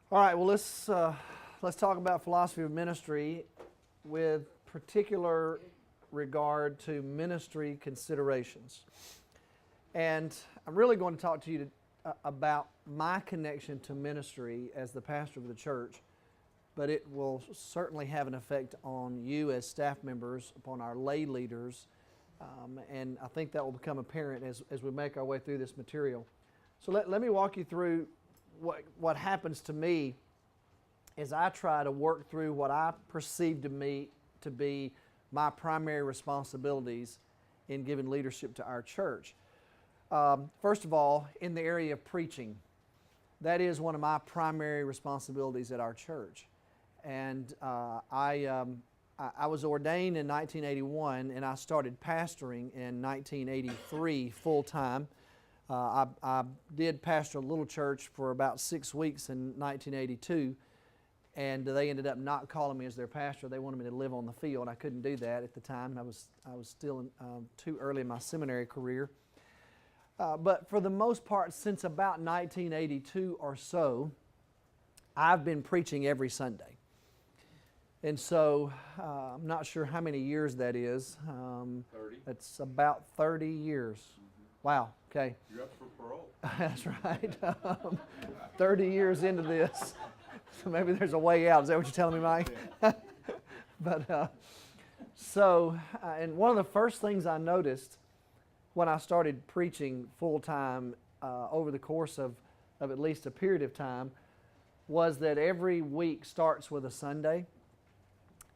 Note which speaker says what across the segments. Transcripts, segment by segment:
Speaker 1: All right, well, let's talk about philosophy of ministry with particular regard to ministry considerations. And I'm really going to talk to you about my connection to ministry as the pastor of the church, but it will certainly have an effect on you as staff members, upon our lay leaders, and I think that will become apparent as we make our way through this material. So let me walk you through what happens to me as I try to work through what I perceive to be my primary responsibilities in giving leadership to our church. First of all, in the area of preaching, that is one of my primary responsibilities at our church. And I was ordained in 1981, and I started pastoring in 1983 full-time. I did pastor a little church for about 6 weeks in 1982, and they ended up not calling me as their pastor. They wanted me to live on the field. I couldn't do that at the time. I was still too early in my seminary career. But for the most part, since about 1982 or so, I've been preaching every Sunday. And so I'm not sure how many years that is.
Speaker 2: 30.
Speaker 1: It's about 30 years. Wow, okay.
Speaker 2: You're up for parole.
Speaker 1: That's right. 30 years into this. So maybe there's a way out. Is that what you're telling me, Mike? But and one of the first things I noticed when I started preaching full-time over the course of at least a period of time was that every week starts with a Sunday.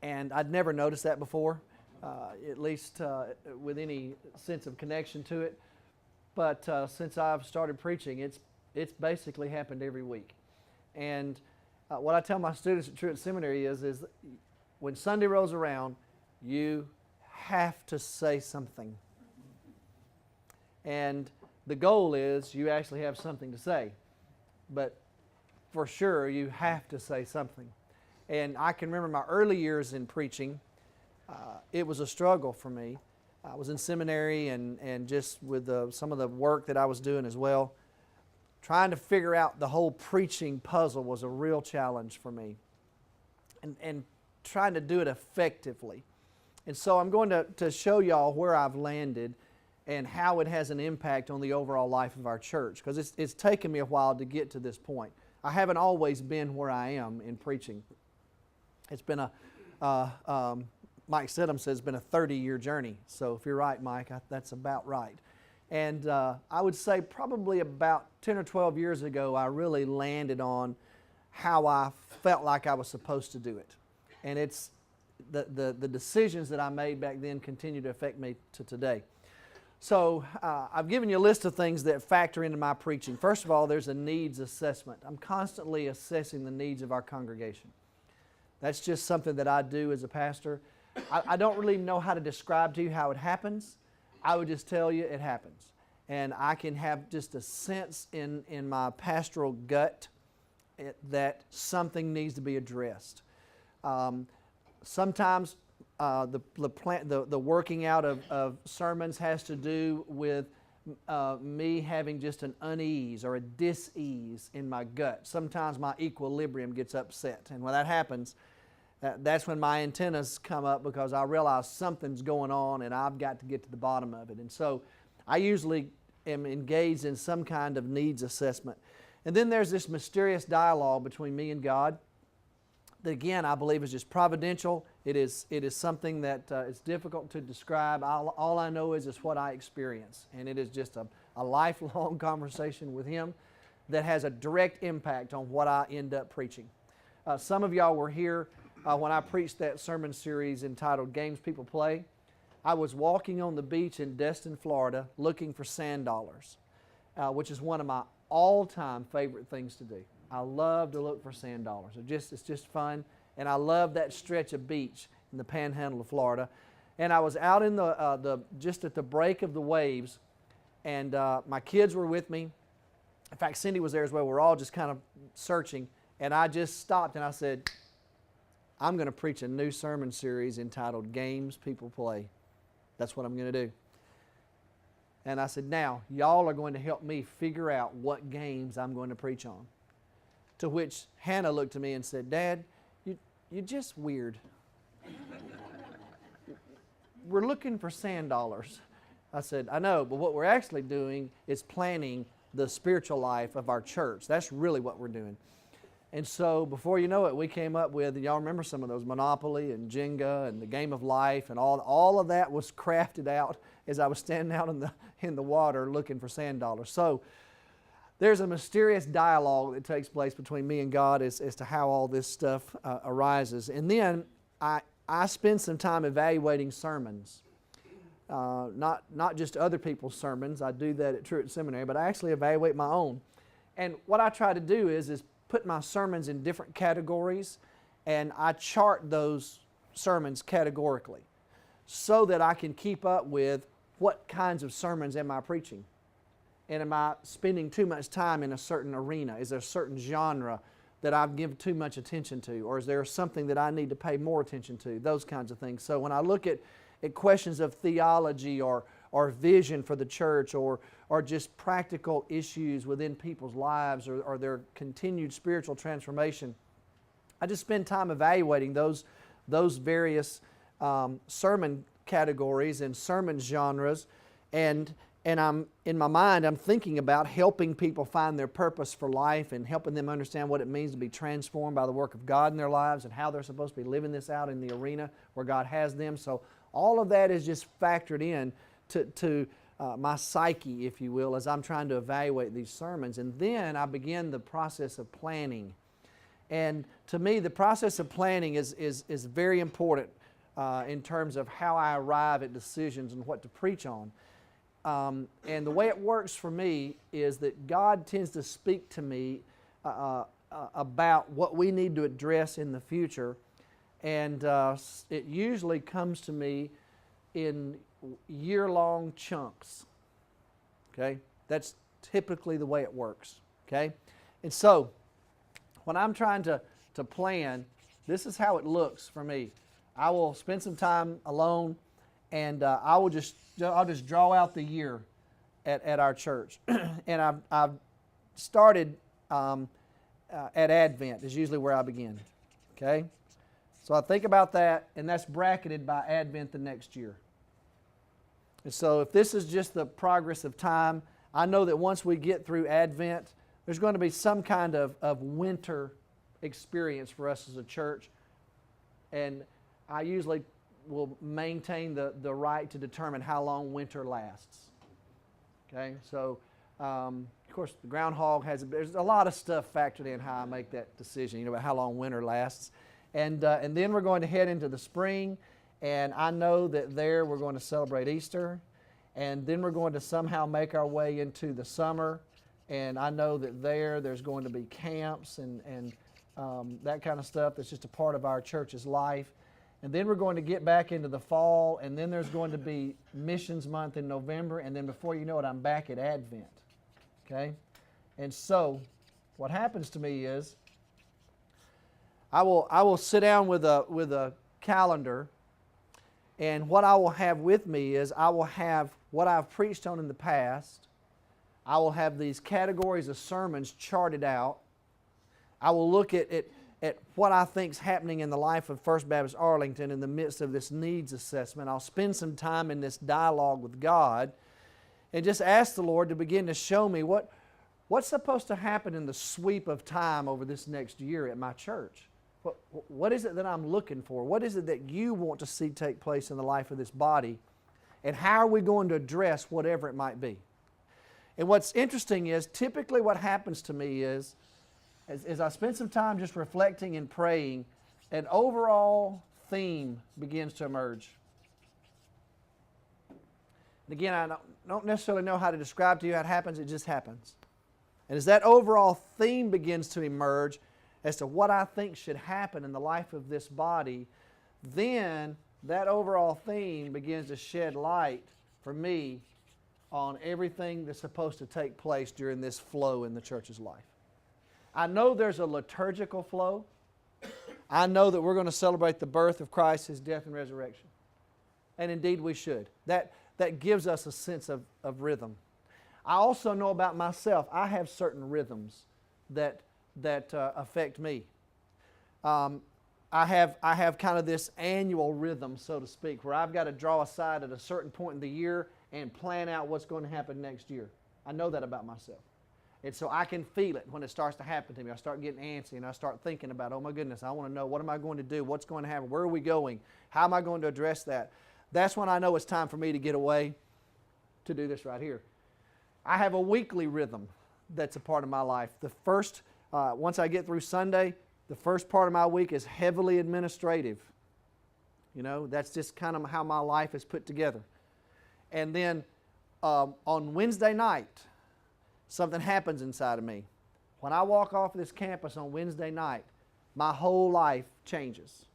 Speaker 1: And I'd never noticed that before, at least with any sense of connection to it. But since I've started preaching, it's basically happened every week. And what I tell my students at Truett Seminary is when Sunday rolls around, you have to say something. And the goal is you actually have something to say. But for sure, you have to say something. And I can remember my early years in preaching, it was a struggle for me. I was in seminary and just with some of the work that I was doing as well, trying to figure out the whole preaching puzzle was a real challenge for me. And trying to do it effectively. And so I'm going to show y'all where I've landed and how it has an impact on the overall life of our church. Because it's taken me a while to get to this point. I haven't always been where I am in preaching. It's been Mike Stidham says it's been a 30-year journey. So if you're right, Mike, that's about right. And I would say probably about 10 or 12 years ago, I really landed on how I felt like I was supposed to do it. And it's the decisions that I made back then continue to affect me to today. So I've given you a list of things that factor into my preaching. First of all, there's a needs assessment. I'm constantly assessing the needs of our congregation. That's just something that I do as a pastor. I don't really know how to describe to you how it happens. I would just tell you it happens. And I can have just a sense in my pastoral gut that something needs to be addressed. Sometimes the working out of sermons has to do with me having just an unease or a dis-ease in my gut. Sometimes my equilibrium gets upset. And when that happens, that's when my antennas come up because I realize something's going on and I've got to get to the bottom of it. And so I usually am engaged in some kind of needs assessment. And then there's this mysterious dialogue between me and God that, again, I believe is just providential. It is something that is difficult to describe. All I know is what I experience. And it is just a lifelong conversation with Him that has a direct impact on what I end up preaching. Some of y'all were here when I preached that sermon series entitled Games People Play. I was walking on the beach in Destin, Florida, looking for sand dollars, which is one of my all-time favorite things to do. I love to look for sand dollars. It's just fun, and I love that stretch of beach in the panhandle of Florida. And I was out in just at the break of the waves, and my kids were with me. In fact, Cindy was there as well. We're all just kind of searching, and I just stopped and I said, I'm going to preach a new sermon series entitled Games People Play. That's what I'm going to do. And I said, now, y'all are going to help me figure out what games I'm going to preach on. To which Hannah looked at me and said, "Dad, you're just weird. We're looking for sand dollars." I said, "I know, but what we're actually doing is planning the spiritual life of our church. That's really what we're doing." And so before you know it, we came up with, y'all remember some of those, Monopoly and Jenga and the Game of Life, and all of that was crafted out as I was standing out in the water looking for sand dollars. So there's a mysterious dialogue that takes place between me and God as to how all this stuff arises. And then I spend some time evaluating sermons. Not just other people's sermons. I do that at Truett Seminary, but I actually evaluate my own. And what I try to do is put my sermons in different categories, and I chart those sermons categorically so that I can keep up with what kinds of sermons am I preaching. And am I spending too much time in a certain arena? Is there a certain genre that I've given too much attention to? Or is there something that I need to pay more attention to? Those kinds of things. So when I look at questions of theology or vision for the church or just practical issues within people's lives or their continued spiritual transformation, I just spend time evaluating those various sermon categories and sermon genres, and I'm in my mind I'm thinking about helping people find their purpose for life and helping them understand what it means to be transformed by the work of God in their lives and how they're supposed to be living this out in the arena where God has them. So all of that is just factored in to my psyche, if you will, as I'm trying to evaluate these sermons. And then I begin the process of planning. And to me, the process of planning is very important in terms of how I arrive at decisions and what to preach on. And the way it works for me is that God tends to speak to me about what we need to address in the future. And it usually comes to me in year-long chunks. Okay? That's typically the way it works. Okay? And so, when I'm trying to plan, this is how it looks for me. I will spend some time alone, and I'll just draw out the year at our church. And I've started at Advent is usually where I begin. Okay? So I think about that, and that's bracketed by Advent the next year. And so if this is just the progress of time, I know that once we get through Advent, there's going to be some kind of winter experience for us as a church. And I usually will maintain the right to determine how long winter lasts. Okay, so of course the groundhog there's a lot of stuff factored in how I make that decision, about how long winter lasts. And then we're going to head into the spring, and I know that there we're going to celebrate Easter, and then we're going to somehow make our way into the summer, and I know that there's going to be camps and that kind of stuff that's just a part of our church's life. And then we're going to get back into the fall, and then there's going to be Missions Month in November, and then before you know it, I'm back at Advent. Okay? And so what happens to me is I will sit down with a calendar, and what I will have with me is I will have what I've preached on in the past. I will have these categories of sermons charted out. I will look at what I think is happening in the life of First Baptist Arlington in the midst of this needs assessment. I'll spend some time in this dialogue with God and just ask the Lord to begin to show me what's supposed to happen in the sweep of time over this next year at my church. What is it that I'm looking for? What is it that you want to see take place in the life of this body? And how are we going to address whatever it might be? And what's interesting is typically what happens to me is as I spend some time just reflecting and praying, an overall theme begins to emerge. And again, I don't necessarily know how to describe to you how it happens, it just happens. And as that overall theme begins to emerge as to what I think should happen in the life of this body, then that overall theme begins to shed light for me on everything that's supposed to take place during this flow in the church's life. I know there's a liturgical flow. I know that we're going to celebrate the birth of Christ, His death and resurrection. And indeed we should. That gives us a sense of rhythm. I also know about myself, I have certain rhythms that that affect me. I have kind of this annual rhythm, so to speak, where I've got to draw aside at a certain point in the year and plan out what's going to happen next year. I know that about myself. And so I can feel it when it starts to happen to me. I start getting antsy and I start thinking about, oh my goodness, I want to know, what am I going to do? What's going to happen? Where are we going? How am I going to address that? That's when I know it's time for me to get away to do this right here. I have a weekly rhythm that's a part of my life. The first, once I get through Sunday, the first part of my week is heavily administrative. You know, that's just kind of how my life is put together. And then on Wednesday night, something happens inside of me. When I walk off this campus on Wednesday night, my whole life changes.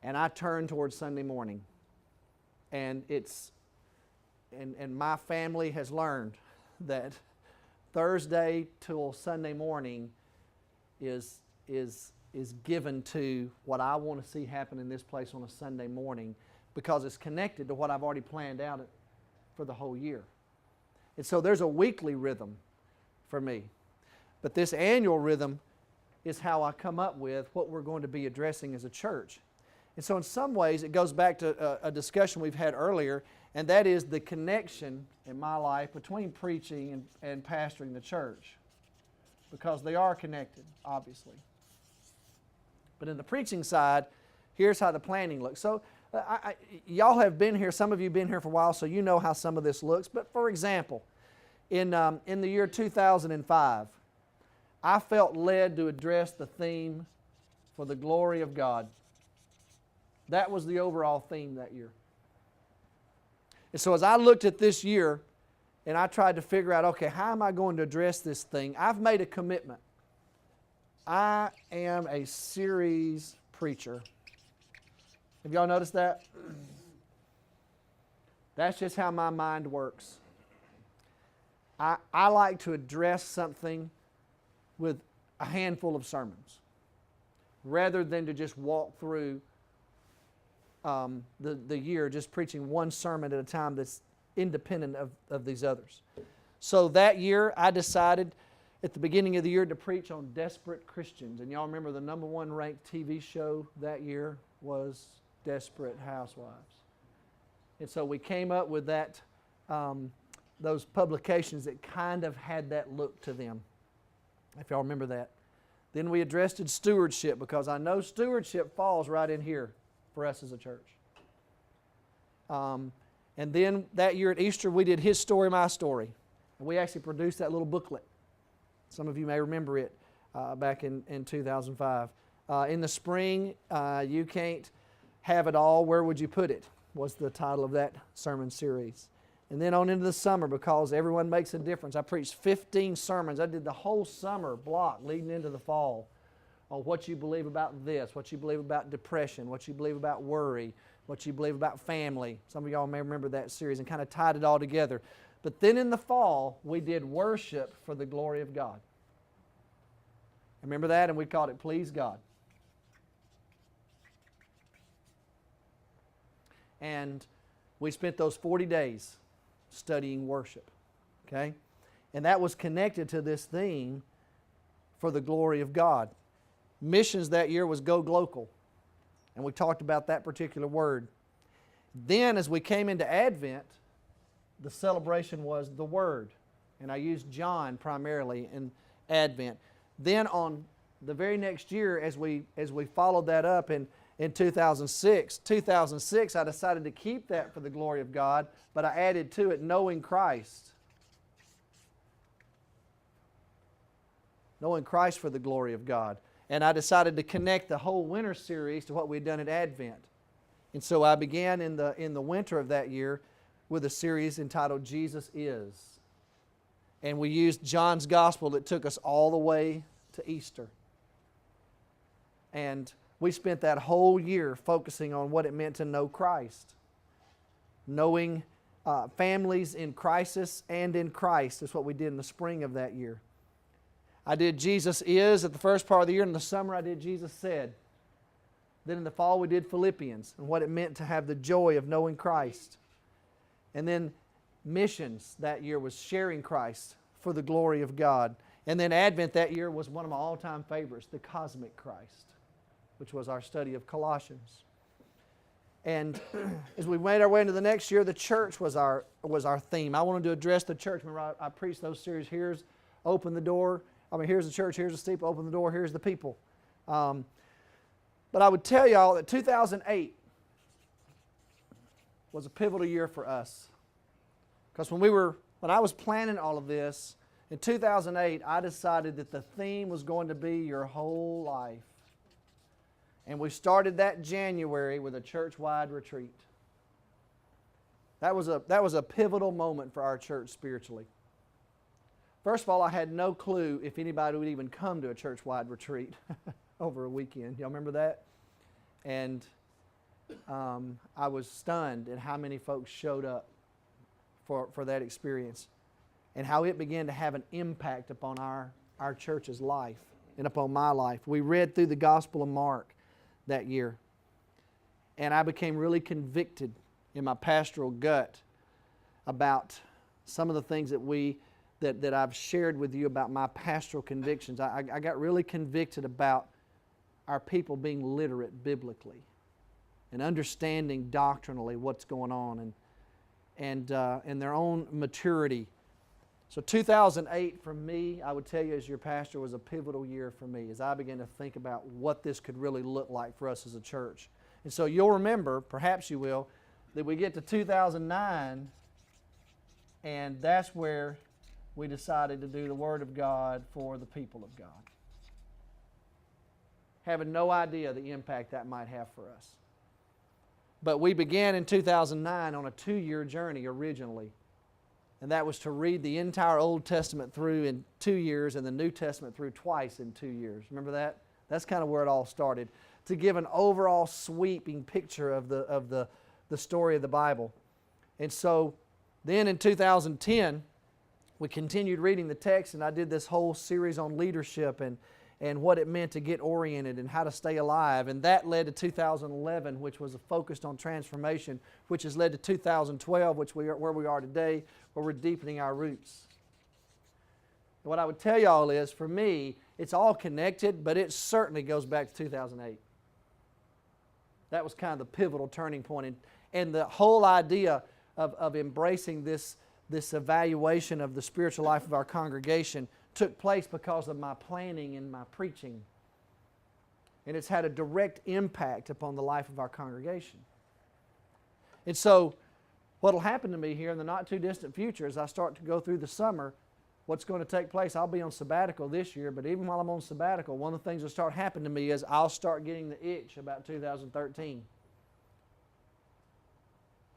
Speaker 1: And I turn towards Sunday morning. And and my family has learned that Thursday till Sunday morning is given to what I want to see happen in this place on a Sunday morning, because it's connected to what I've already planned out for the whole year. And so there's a weekly rhythm for me. But this annual rhythm is how I come up with what we're going to be addressing as a church. And so in some ways it goes back to a discussion we've had earlier, and that is the connection in my life between preaching and pastoring the church. Because they are connected, obviously. But in the preaching side, here's how the planning looks. So y'all have been here, some of you have been here for a while, so you know how some of this looks. But for example, in the year 2005, I felt led to address the theme for the glory of God. That was the overall theme that year. And so as I looked at this year and I tried to figure out, okay, how am I going to address this thing? I've made a commitment. I am a series preacher. Have y'all noticed that? That's just how my mind works. I like to address something with a handful of sermons rather than to just walk through the year just preaching one sermon at a time that's independent of these others. So that year I decided at the beginning of the year to preach on desperate Christians. And y'all remember the #1 ranked TV show that year was Desperate Housewives. And so we came up with that, those publications that kind of had that look to them, if y'all remember that. Then we addressed stewardship, because I know stewardship falls right in here for us as a church. And then that year at Easter we did His Story, My Story. And we actually produced that little booklet. Some of you may remember it back in 2005. In the spring, You Can't Have It All, Where Would You Put It? Was the title of that sermon series. And then on into the summer, because everyone makes a difference, I preached 15 sermons. I did the whole summer block leading into the fall on what you believe about this, what you believe about depression, what you believe about worry, what you believe about family. Some of y'all may remember that series, and kind of tied it all together. But then in the fall, we did worship for the glory of God. Remember that? And we called it Please God. And we spent those 40 days studying worship. Okay? And that was connected to this theme for the glory of God. Missions that year was Go Glocal. And we talked about that particular word. Then as we came into Advent, the celebration was the Word. And I used John primarily in Advent. Then on the very next year, as we followed that up in 2006, I decided to keep that for the glory of God, but I added to it knowing Christ. Knowing Christ for the glory of God. And I decided to connect the whole winter series to what we had done at Advent. And so I began in the winter of that year with a series entitled Jesus Is. And we used John's Gospel that took us all the way to Easter. And we spent that whole year focusing on what it meant to know Christ. Knowing families in crisis and in Christ is what we did in the spring of that year. I did Jesus Is at the first part of the year. In the summer I did Jesus Said. Then in the fall we did Philippians and what it meant to have the joy of knowing Christ. And then missions that year was sharing Christ for the glory of God. And then Advent that year was one of my all-time favorites, the Cosmic Christ, which was our study of Colossians. And as we made our way into the next year, the church was our theme. I wanted to address the church. Remember, I preached those series. Here's open the door. Here's the church. Here's the steeple. Open the door. Here's the people. But I would tell y'all that 2008 was a pivotal year for us. Because when I was planning all of this, in 2008, I decided that the theme was going to be your whole life. And we started that January with a church-wide retreat. That was a pivotal moment for our church spiritually. First of all, I had no clue if anybody would even come to a church-wide retreat over a weekend. Y'all remember that? And I was stunned at how many folks showed up for that experience and how it began to have an impact upon our church's life and upon my life. We read through the Gospel of Mark that year, and I became really convicted in my pastoral gut about some of the things that I've shared with you about my pastoral convictions. I got really convicted about our people being literate biblically and understanding doctrinally what's going on and their own maturity. So 2008 for me, I would tell you as your pastor, was a pivotal year for me as I began to think about what this could really look like for us as a church. And so you'll remember, perhaps you will, that we get to 2009 and that's where we decided to do the Word of God for the people of God. Having no idea the impact that might have for us. But we began in 2009 on a 2-year journey originally. And that was to read the entire Old Testament through in 2 years and the New Testament through twice in 2 years. Remember that? That's kind of where it all started. To give an overall sweeping picture of the story of the Bible. And so then in 2010, we continued reading the text, and I did this whole series on leadership and what it meant to get oriented and how to stay alive. And that led to 2011, which was focused on transformation, which has led to 2012, where we are today, where we're deepening our roots. And what I would tell y'all is, for me, it's all connected, but it certainly goes back to 2008. That was kind of the pivotal turning point. And the whole idea of embracing this evaluation of the spiritual life of our congregation took place because of my planning and my preaching. And it's had a direct impact upon the life of our congregation. And so what will happen to me here in the not too distant future as I start to go through the summer, what's going to take place, I'll be on sabbatical this year, but even while I'm on sabbatical, one of the things that start happening to me is I'll start getting the itch about 2013.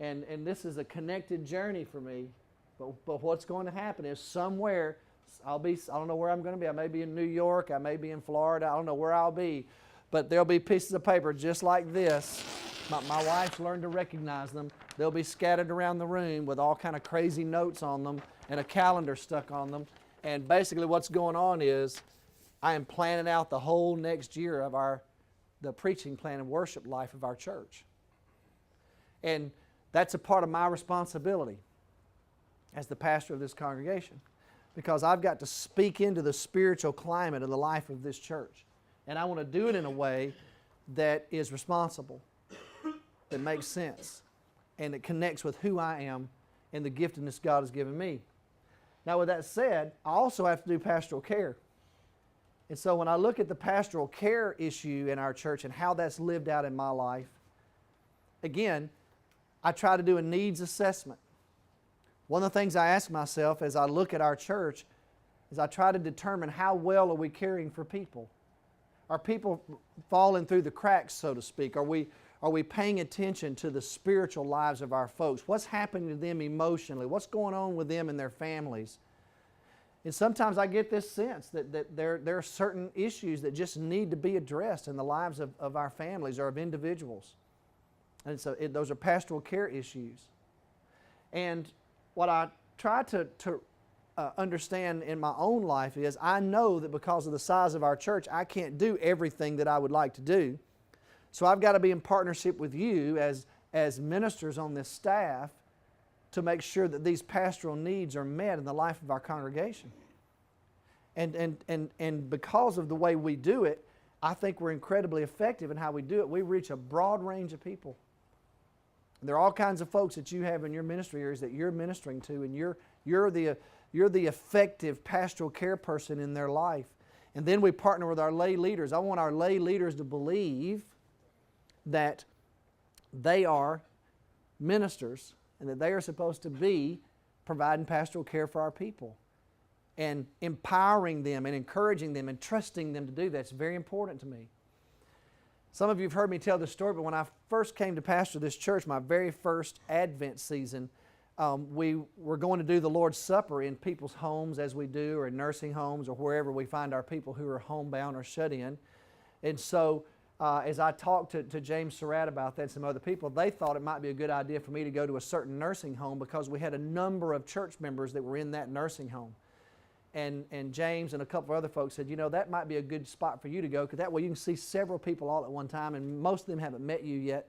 Speaker 1: And this is a connected journey for me, but what's going to happen is somewhere, I don't know where I'm going to be. I may be in New York, I may be in Florida, I don't know where I'll be, but there'll be pieces of paper just like this. My wife's learned to recognize them. They'll be scattered around the room with all kind of crazy notes on them and a calendar stuck on them. And basically what's going on is I am planning out the whole next year of the preaching, plan, and worship life of our church. And that's a part of my responsibility as the pastor of this congregation, because I've got to speak into the spiritual climate of the life of this church. And I want to do it in a way that is responsible, that makes sense, and that connects with who I am and the giftedness God has given me. Now with that said, I also have to do pastoral care. And so when I look at the pastoral care issue in our church and how that's lived out in my life, again, I try to do a needs assessment. One of the things I ask myself as I look at our church is I try to determine how well are we caring for people. Are people falling through the cracks, so to speak? Are we paying attention to the spiritual lives of our folks? What's happening to them emotionally? What's going on with them and their families? And sometimes I get this sense that there are certain issues that just need to be addressed in the lives of our families or of individuals. And so those are pastoral care issues. And what I try to understand in my own life is I know that because of the size of our church, I can't do everything that I would like to do. So I've got to be in partnership with you as ministers on this staff to make sure that these pastoral needs are met in the life of our congregation. And because of the way we do it, I think we're incredibly effective in how we do it. We reach a broad range of people. There are all kinds of folks that you have in your ministry areas that you're ministering to, and you're the effective pastoral care person in their life. And then we partner with our lay leaders. I want our lay leaders to believe that they are ministers and that they are supposed to be providing pastoral care for our people. And empowering them and encouraging them and trusting them to do that is very important to me. Some of you have heard me tell this story, but when I first came to pastor this church, my very first Advent season, we were going to do the Lord's Supper in people's homes as we do, or in nursing homes, or wherever we find our people who are homebound or shut in. And so as I talked to James Surratt about that and some other people, they thought it might be a good idea for me to go to a certain nursing home because we had a number of church members that were in that nursing home. And James and a couple of other folks said, you know, that might be a good spot for you to go, because that way you can see several people all at one time, and most of them haven't met you yet.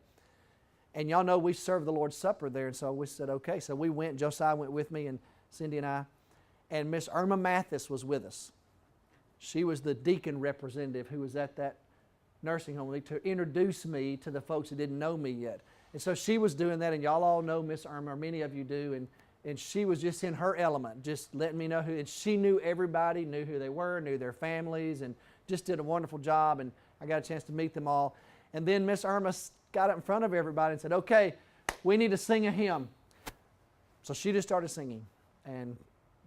Speaker 1: And y'all know we serve the Lord's Supper there, and so we said, okay. So we went, Josiah went with me, and Cindy and I, and Miss Irma Mathis was with us. She was the deacon representative who was at that nursing home to introduce me to the folks that didn't know me yet. And so she was doing that, and y'all all know Miss Irma, or many of you do, and she was just in her element, just letting me know who, and she knew everybody, knew who they were, knew their families, and just did a wonderful job, and I got a chance to meet them all. And then Miss Irma got up in front of everybody and said, okay, we need to sing a hymn. So she just started singing, and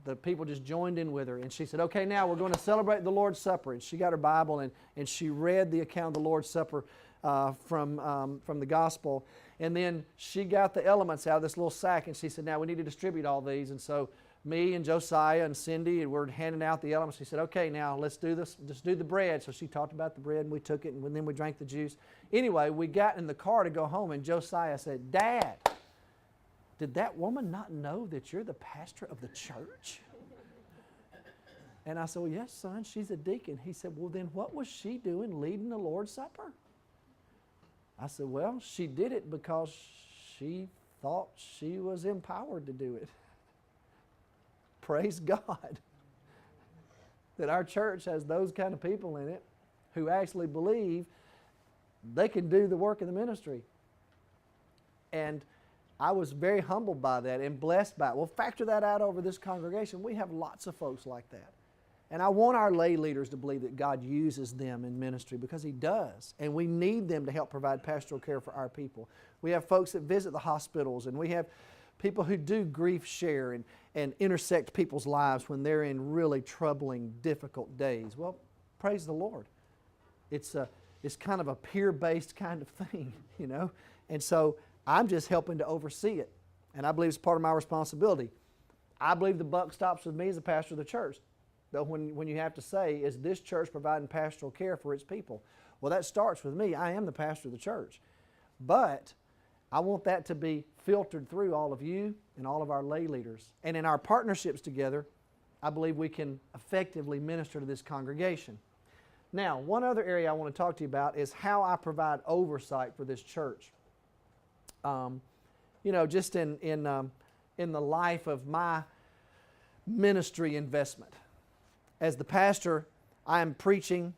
Speaker 1: the people just joined in with her, and she said, okay, now we're going to celebrate the Lord's Supper. And she got her Bible, and she read the account of the Lord's Supper from the gospel. And then she got the elements out of this little sack, and she said, now we need to distribute all these. And so me and Josiah and Cindy, and we're handing out the elements. She said, okay, now let's do this. Just do the bread. So she talked about the bread, and we took it, and then we drank the juice. Anyway, we got in the car to go home, and Josiah said, Dad, did that woman not know that you're the pastor of the church? And I said, well, yes, son, she's a deacon. He said, well, then what was she doing leading the Lord's Supper? I said, well, she did it because she thought she was empowered to do it. Praise God that our church has those kind of people in it who actually believe they can do the work of the ministry. And I was very humbled by that and blessed by it. Well, factor that out over this congregation. We have lots of folks like that. And I want our lay leaders to believe that God uses them in ministry, because He does. And we need them to help provide pastoral care for our people. We have folks that visit the hospitals, and we have people who do grief share and intersect people's lives when they're in really troubling, difficult days. Well, praise the Lord. It's kind of a peer-based kind of thing, you know. And so I'm just helping to oversee it. And I believe it's part of my responsibility. I believe the buck stops with me as a pastor of the church. Though when you have to say, is this church providing pastoral care for its people? Well, that starts with me. I am the pastor of the church. But I want that to be filtered through all of you and all of our lay leaders. And in our partnerships together, I believe we can effectively minister to this congregation. Now, one other area I want to talk to you about is how I provide oversight for this church. You know, just in the life of my ministry investment. As the pastor, I am preaching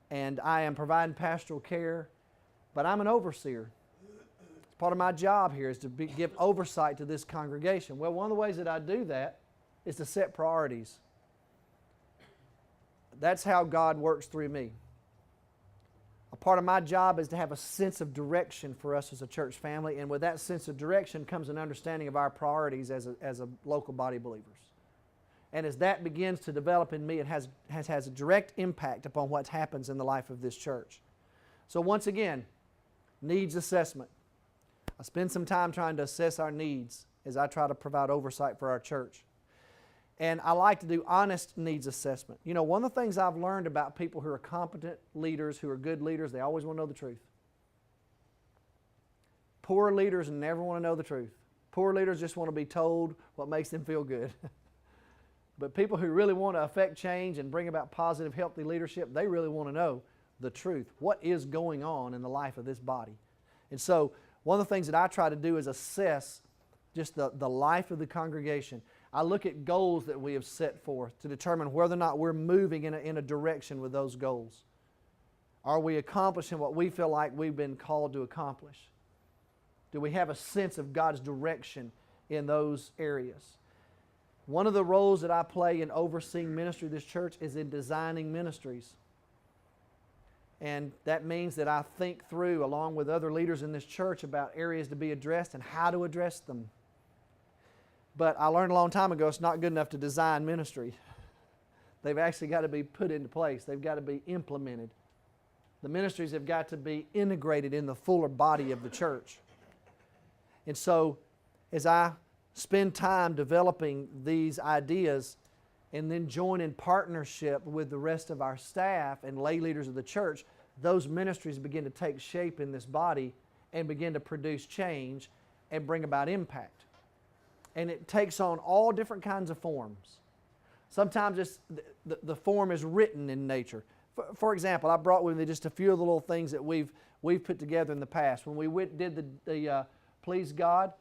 Speaker 1: and I am providing pastoral care, but I'm an overseer. It's part of my job here is to give oversight to this congregation. Well, one of the ways that I do that is to set priorities. That's how God works through me. A part of my job is to have a sense of direction for us as a church family, and with that sense of direction comes an understanding of our priorities as a local body of believers. And as that begins to develop in me, it has a direct impact upon what happens in the life of this church. So once again, needs assessment. I spend some time trying to assess our needs as I try to provide oversight for our church. And I like to do honest needs assessment. You know, one of the things I've learned about people who are competent leaders, who are good leaders, they always want to know the truth. Poor leaders never want to know the truth. Poor leaders just want to be told what makes them feel good. But people who really want to affect change and bring about positive, healthy leadership, they really want to know the truth. What is going on in the life of this body? And so one of the things that I try to do is assess just the life of the congregation. I look at goals that we have set forth to determine whether or not we're moving in a direction with those goals. Are we accomplishing what we feel like we've been called to accomplish? Do we have a sense of God's direction in those areas? One of the roles that I play in overseeing ministry of this church is in designing ministries. And that means that I think through, along with other leaders in this church, about areas to be addressed and how to address them. But I learned a long time ago it's not good enough to design ministry. They've actually got to be put into place. They've got to be implemented. The ministries have got to be integrated in the fuller body of the church. And so, as I spend time developing these ideas and then join in partnership with the rest of our staff and lay leaders of the church, those ministries begin to take shape in this body and begin to produce change and bring about impact. And it takes on all different kinds of forms. Sometimes the form is written in nature. For example, I brought with me just a few of the little things that we've put together in the past. When we did the Please God,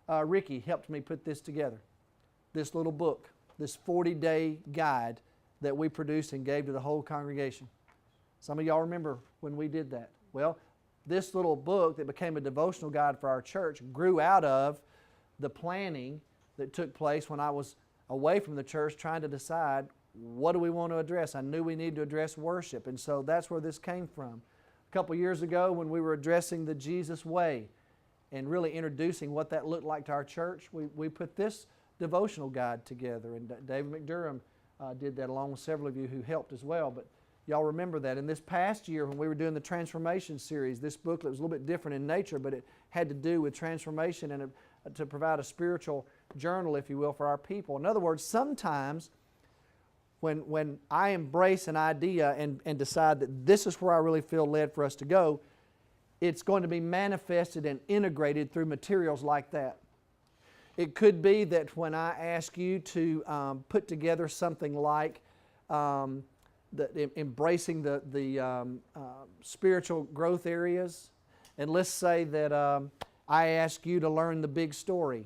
Speaker 1: Ricky helped me put this together. This little book, this 40-day guide that we produced and gave to the whole congregation. Some of y'all remember when we did that. Well, this little book that became a devotional guide for our church grew out of the planning that took place when I was away from the church trying to decide what do we want to address. I knew we needed to address worship, and so that's where this came from. A couple years ago when we were addressing the Jesus way and really introducing what that looked like to our church, we put this devotional guide together, and David McDurham did that along with several of you who helped as well. But y'all remember that. In this past year when we were doing the Transformation series, this booklet was a little bit different in nature, but it had to do with transformation and to provide a spiritual journal, if you will, for our people. In other words, sometimes when I embrace an idea and decide that this is where I really feel led for us to go, it's going to be manifested and integrated through materials like that. It could be that when I ask you to put together something like embracing the spiritual growth areas, and let's say that I ask you to learn the big story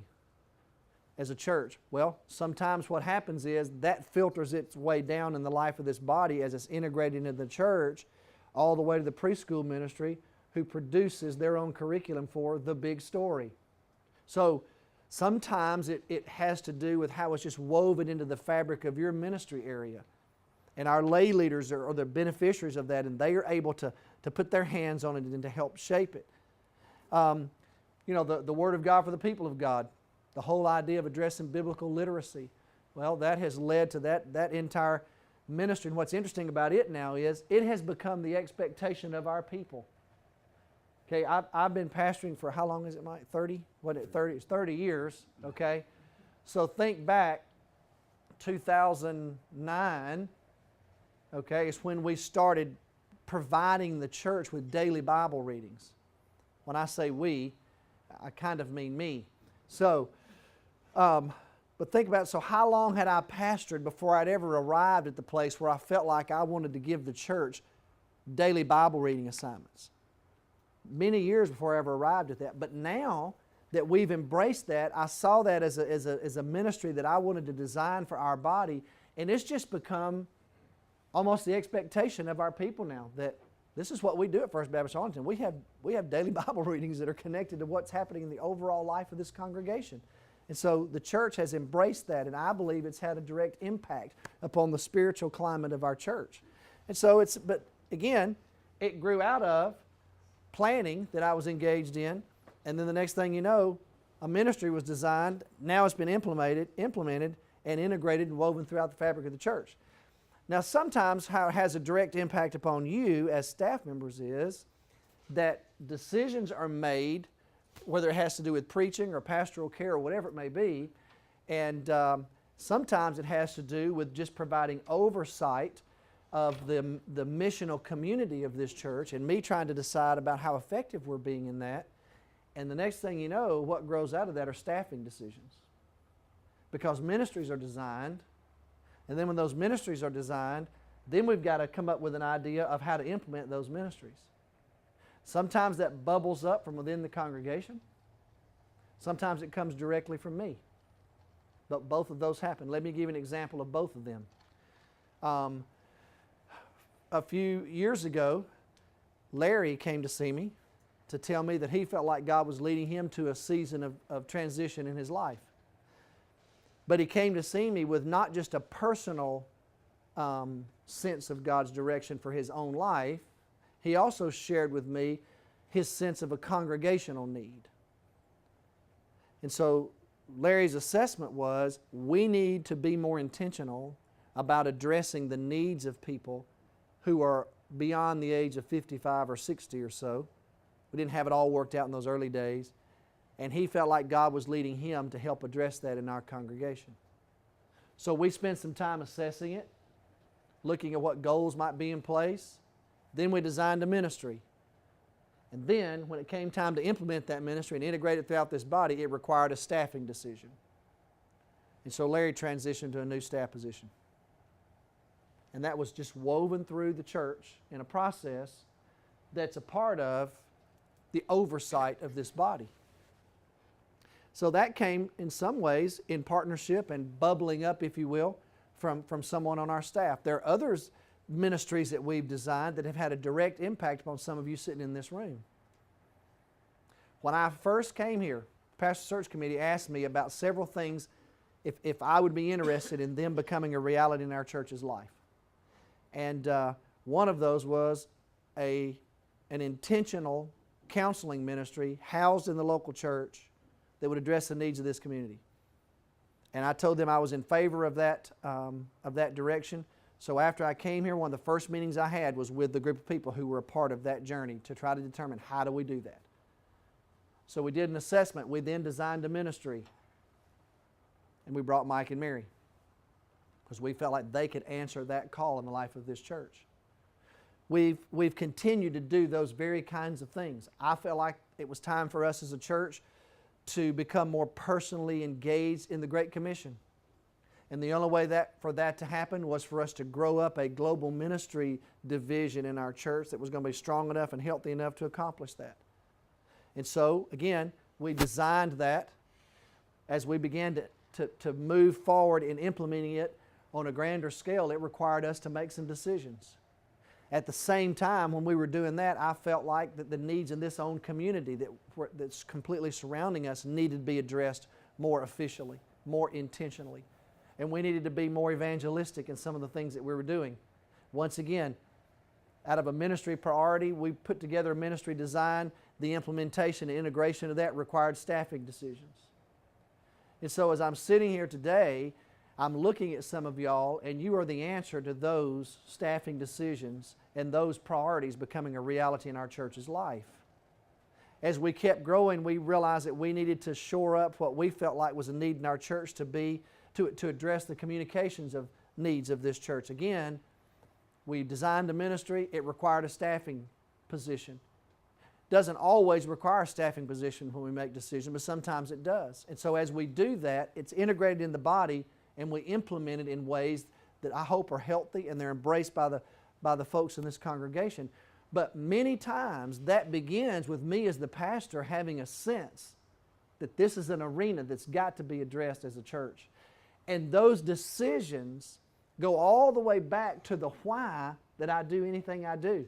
Speaker 1: as a church. Well, sometimes what happens is that filters its way down in the life of this body as it's integrated into the church, all the way to the preschool ministry, who produces their own curriculum for the big story. So sometimes it has to do with how it's just woven into the fabric of your ministry area. And our lay leaders are the beneficiaries of that, and they are able to put their hands on it and to help shape it. The Word of God for the people of God, the whole idea of addressing biblical literacy, well, that has led to that entire ministry. And what's interesting about it now is it has become the expectation of our people. Okay, I've been pastoring for how long is it, Mike? 30? It's 30 years, okay? So think back, 2009, okay, is when we started providing the church with daily Bible readings. When I say we, I kind of mean me. So, but think about it. So how long had I pastored before I'd ever arrived at the place where I felt like I wanted to give the church daily Bible reading assignments? Many years before I ever arrived at that. But now that we've embraced that, I saw that as a ministry that I wanted to design for our body, and it's just become almost the expectation of our people now that this is what we do at First Baptist Arlington. We have daily Bible readings that are connected to what's happening in the overall life of this congregation. And so the church has embraced that, and I believe it's had a direct impact upon the spiritual climate of our church. And so but again, it grew out of planning that I was engaged in, and then the next thing you know, a ministry was designed. Now it's been implemented and integrated and woven throughout the fabric of the church. Now sometimes how it has a direct impact upon you as staff members is that decisions are made, whether it has to do with preaching or pastoral care or whatever it may be, and sometimes it has to do with just providing oversight of the missional community of this church and me trying to decide about how effective we're being in that. And the next thing you know, what grows out of that are staffing decisions. Because ministries are designed, and then when those ministries are designed, then we've got to come up with an idea of how to implement those ministries. Sometimes that bubbles up from within the congregation. Sometimes it comes directly from me. But both of those happened. Let me give you an example of both of them. A few years ago, Larry came to see me to tell me that he felt like God was leading him to a season of transition in his life. But he came to see me with not just a personal sense of God's direction for his own life, he also shared with me his sense of a congregational need. And so Larry's assessment was, we need to be more intentional about addressing the needs of people who are beyond the age of 55 or 60 or so. We didn't have it all worked out in those early days. And he felt like God was leading him to help address that in our congregation. So we spent some time assessing it, looking at what goals might be in place. Then we designed a ministry. And then, when it came time to implement that ministry and integrate it throughout this body, it required a staffing decision. And so Larry transitioned to a new staff position. And that was just woven through the church in a process that's a part of the oversight of this body. So that came in some ways in partnership and bubbling up, if you will, from someone on our staff. There are others ministries that we've designed that have had a direct impact upon some of you sitting in this room. When I first came here, Pastor Search Committee asked me about several things if I would be interested in them becoming a reality in our church's life. And one of those was an intentional counseling ministry housed in the local church that would address the needs of this community. And I told them I was in favor of that direction. So after I came here, one of the first meetings I had was with the group of people who were a part of that journey to try to determine how do we do that. So we did an assessment. We then designed a ministry. And we brought Mike and Mary because we felt like they could answer that call in the life of this church. We've continued to do those very kinds of things. I felt like it was time for us as a church to become more personally engaged in the Great Commission. And the only way for that to happen was for us to grow up a global ministry division in our church that was going to be strong enough and healthy enough to accomplish that. And so, again, we designed that. As we began to move forward in implementing it on a grander scale, it required us to make some decisions. At the same time, when we were doing that, I felt like that the needs in this own community that's completely surrounding us needed to be addressed more officially, more intentionally. And we needed to be more evangelistic in some of the things that we were doing. Once again, out of a ministry priority, we put together a ministry design. The implementation and integration of that required staffing decisions. And so as I'm sitting here today, I'm looking at some of y'all, and you are the answer to those staffing decisions and those priorities becoming a reality in our church's life. As we kept growing, we realized that we needed to shore up what we felt like was a need in our church to address the communications of needs of this church. Again, we designed a ministry. It required a staffing position. Doesn't always require a staffing position when we make decisions, but sometimes it does. And so as we do that, it's integrated in the body, and we implement it in ways that I hope are healthy and they're embraced by the folks in this congregation. But many times that begins with me as the pastor having a sense that this is an arena that's got to be addressed as a church. And those decisions go all the way back to the why that I do anything I do.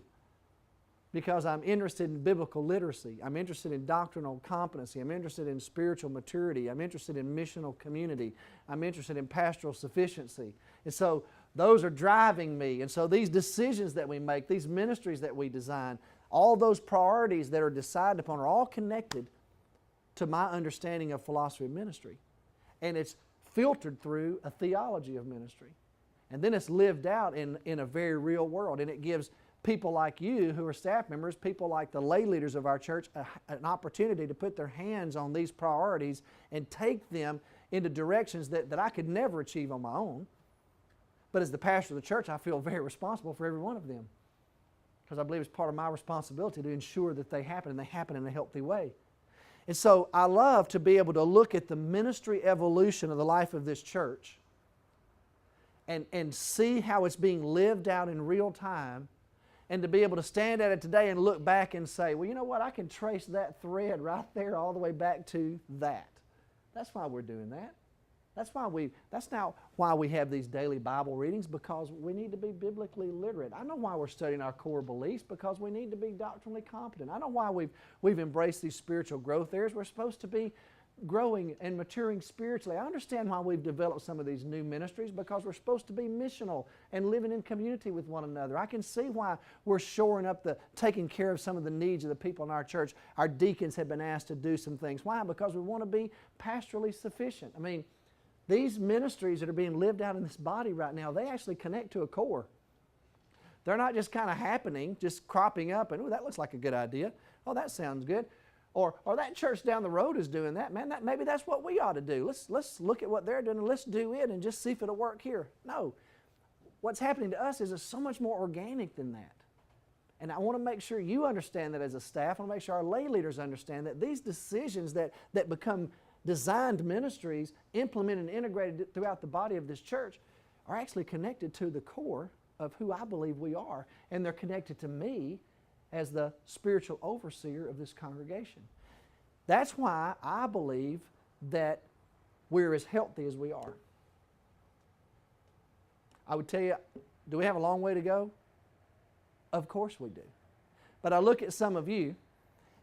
Speaker 1: Because I'm interested in biblical literacy. I'm interested in doctrinal competency. I'm interested in spiritual maturity. I'm interested in missional community. I'm interested in pastoral sufficiency. And so those are driving me. And so these decisions that we make, these ministries that we design, all those priorities that are decided upon are all connected to my understanding of philosophy of ministry. And it's filtered through a theology of ministry. And then it's lived out in a very real world. And it gives people like you who are staff members, people like the lay leaders of our church, an opportunity to put their hands on these priorities and take them into directions that I could never achieve on my own. But as the pastor of the church, I feel very responsible for every one of them, because I believe it's part of my responsibility to ensure that they happen, and they happen in a healthy way. And so I love to be able to look at the ministry evolution of the life of this church and see how it's being lived out in real time, and to be able to stand at it today and look back and say, well, you know what, I can trace that thread right there all the way back to that. That's why we're doing that. That's now why we have these daily Bible readings, because we need to be biblically literate. I know why we're studying our core beliefs, because we need to be doctrinally competent. I know why we've embraced these spiritual growth areas. We're supposed to be growing and maturing spiritually. I understand why we've developed some of these new ministries, because we're supposed to be missional and living in community with one another. I can see why we're shoring up taking care of some of the needs of the people in our church. Our deacons have been asked to do some things. Why? Because we want to be pastorally sufficient. I mean, these ministries that are being lived out in this body right now, they actually connect to a core. They're not just kind of happening, just cropping up and, oh, that looks like a good idea. Oh, that sounds good. Or that church down the road is doing that. Man, maybe that's what we ought to do. Let's look at what they're doing and let's do it and just see if it'll work here. No. What's happening to us is it's so much more organic than that. And I want to make sure you understand that as a staff. I want to make sure our lay leaders understand that these decisions that become designed ministries, implemented and integrated throughout the body of this church, are actually connected to the core of who I believe we are. And they're connected to me as the spiritual overseer of this congregation. That's why I believe that we're as healthy as we are. I would tell you, do we have a long way to go? Of course we do. But I look at some of you,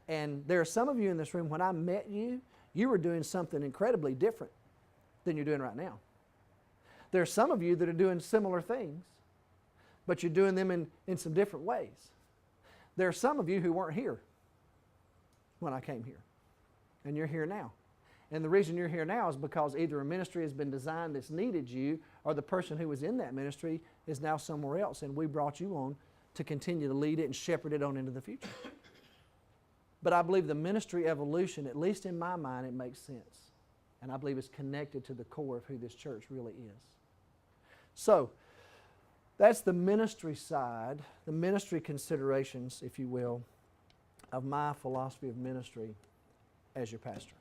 Speaker 1: and there are some of you in this room, when I met you, you were doing something incredibly different than you're doing right now. There are some of you that are doing similar things, but you're doing them in some different ways. There are some of you who weren't here when I came here, and you're here now. And the reason you're here now is because either a ministry has been designed that's needed you, or the person who was in that ministry is now somewhere else, and we brought you on to continue to lead it and shepherd it on into the future. But I believe the ministry evolution, at least in my mind, it makes sense. And I believe it's connected to the core of who this church really is. So, that's the ministry side, the ministry considerations, if you will, of my philosophy of ministry as your pastor.